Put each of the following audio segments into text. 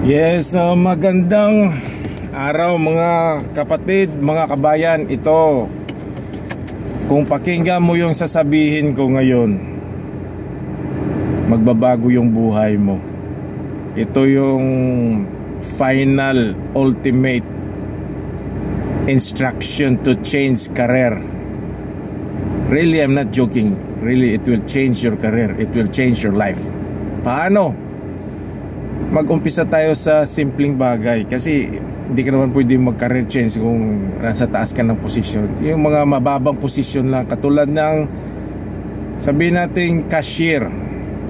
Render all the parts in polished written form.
Yes, magandang araw mga kapatid, mga kabayan. Ito, kung pakinggan mo yung sasabihin ko ngayon, magbabago yung buhay mo. Ito yung final, ultimate instruction to change career. Really, I'm not joking. Really, it will change your career. It will change your life. Paano? Mag-umpisa tayo sa simpleng bagay, kasi hindi ka naman pwede mag-career change kung nasa taas ka ng posisyon. Yung mga mababang posisyon lang, katulad ng sabihin natin cashier.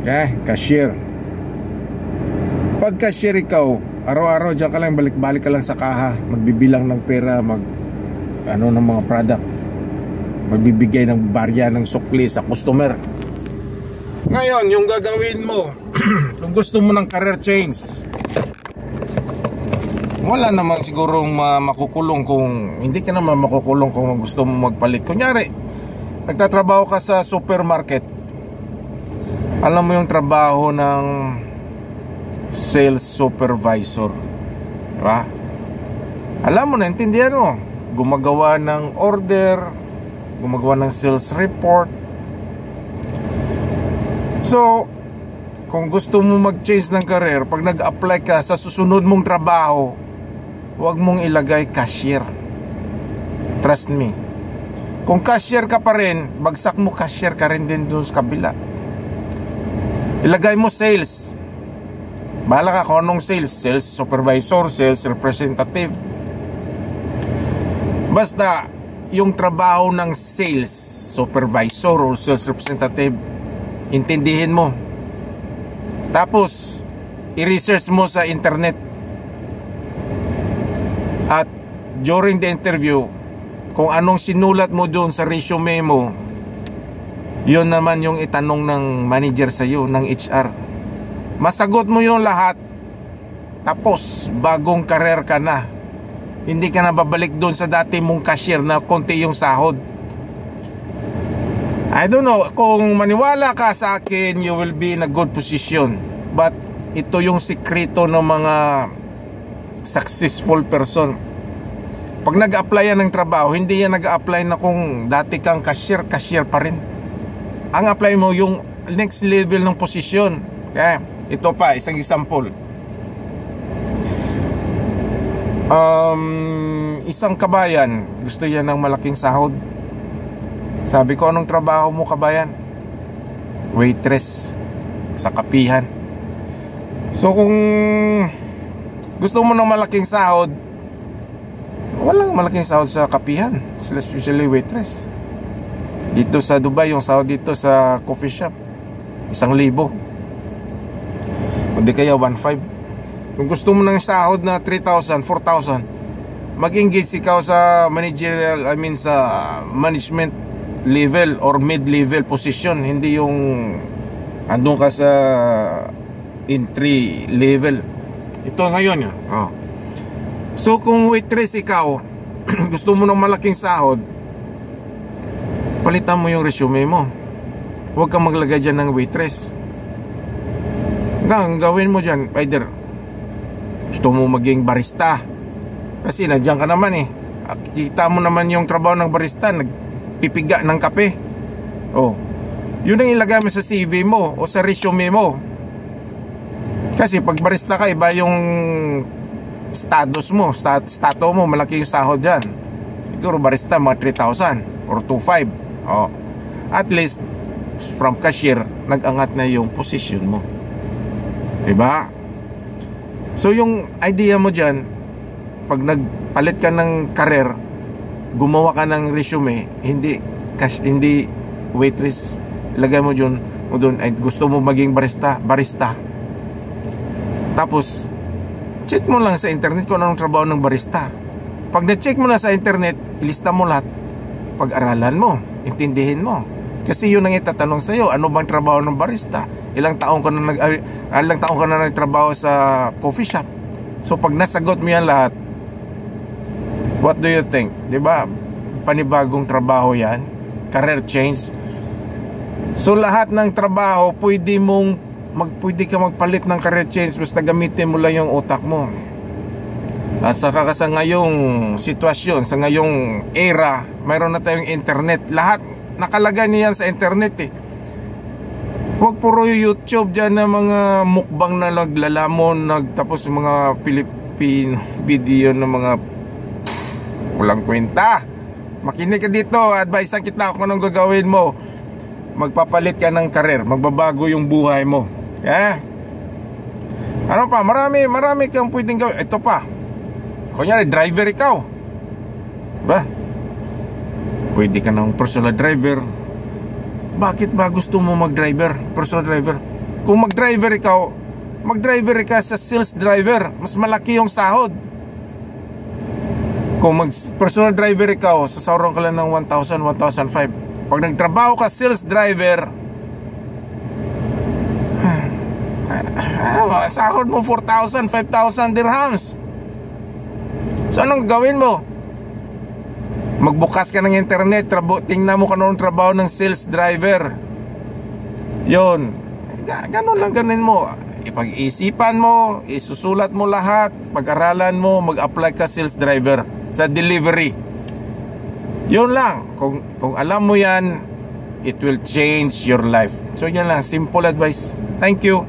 Okay? Cashier. Pag cashier ikaw, araw-araw dyan ka lang, balik-balik ka lang sa kaha, magbibilang ng pera, ng mga product, magbibigay ng barya ng sukli sa customer. Ngayon, yung gagawin mo kung gusto mo ng career change, wala naman sigurong makukulong kung hindi ka naman makukulong kung gusto mo magpalit. Kunyari, nagtatrabaho ka sa supermarket. Alam mo yung trabaho ng sales supervisor, diba? Alam mo, naintindihan mo, gumagawa ng order, gumagawa ng sales report. So, kung gusto mo mag-change ng career, pag nag-apply ka sa susunod mong trabaho, huwag mong ilagay cashier. Trust me. Kung cashier ka pa rin, bagsak mo, cashier ka rin din doon sa kabila. Ilagay mo sales. Bahala ka kung anong sales. Sales supervisor, sales representative. Basta, yung trabaho ng sales supervisor or sales representative, intindihin mo. Tapos i-research mo sa internet. At during the interview, kung anong sinulat mo doon sa resume mo, yun naman yung itanong ng manager sa iyo, ng HR. Masagot mo yung lahat, tapos bagong career ka na. Hindi ka na babalik doon sa dati mong cashier na konti yung sahod. I don't know, kung maniwala ka sa akin, you will be in a good position. But ito yung sikreto ng mga successful person. Pag nag-apply yan ng trabaho, hindi yan nag-apply na kung dati kang cashier, cashier pa rin. Ang apply mo yung next level ng posisyon. Okay? Ito pa, isang example. Isang kabayan, gusto yan ng malaking sahod. Sabi ko, anong trabaho mo, kabayan? Waitress sa kapihan. So kung gusto mo ng malaking sahod, walang malaking sahod sa kapihan, especially waitress. Dito sa Dubai, yung sahod dito sa coffee shop 1,000. Hindi kaya 1,500. Kung gusto mo ng sahod na 3,000, 4,000, mag-engage ikaw sa managerial, sa management level or mid-level position, hindi yung andun ka sa entry level. Ito ngayon yun. So kung waitress ikaw, gusto mo ng malaking sahod, palitan mo yung resume mo. Huwag kang maglagay dyan ng waitress. Ang gawin mo dyan, either gusto mo maging barista, kasi nandiyan ka naman eh. Kita mo naman yung trabaho ng barista, pipiga ng kape. Yun ang ilagay mo sa CV mo o sa resume mo. Kasi pag barista ka, iba yung status mo, stato mo, malaki yung sahod dyan. Siguro barista mga 3,000 or 2,500. At least from cashier, nag-angat na yung position mo, diba? So yung idea mo dyan, pag nagpalit ka ng career, gumawa ka ng resume, hindi waitress, ilagay mo doon, ay gusto mo maging barista. Tapos check mo lang sa internet kung anong trabaho ng barista. Pag na-check mo na sa internet, ilista mo lahat, pag-aralan mo, intindihin mo. Kasi yun ang itatanong sa iyo, ano bang trabaho ng barista? Ilang taon ka na nagtrabaho sa coffee shop. So pag nasagot mo yan lahat, what do you think? Diba? Panibagong trabaho yan. Career change. So lahat ng trabaho pwede mong pwede ka magpalit ng career change basta gamitin mo lang yung utak mo. At saka sa ngayong sitwasyon, sa ngayong era, mayroon na tayong internet. Lahat nakalagay niyan sa internet eh. Huwag puro YouTube dyan na mga mukbang na naglalamon, tapos mga Pilipino video na mga walang kwenta. Makinig ka dito, advice kita kung anong gagawin mo. Magpapalit ka ng career, magbabago yung buhay mo. Ano pa, marami kang pwedeng gawin. Ito pa, kunyari driver ikaw, ba? Pwede ka ng personal driver. Bakit ba gusto mo mag-driver, personal driver? Kung mag-driver ka sa sales driver, mas malaki yung sahod. Kung personal driver ikaw, sasahurang ka lang ng 1,000, 1,500. Pag nagtrabaho ka sales driver, sahod mo 4,000, 5,000 dirhams. So anong gawin mo? Magbukas ka ng internet, tingnan mo kanong trabaho ng sales driver. Yun, ganun lang ganin mo. Ipag-isipan mo, isusulat mo lahat, pag-aralan mo, mag-apply ka sales driver sa delivery. Yun lang, kung alam mo yan, it will change your life. So yan lang, simple advice. Thank you.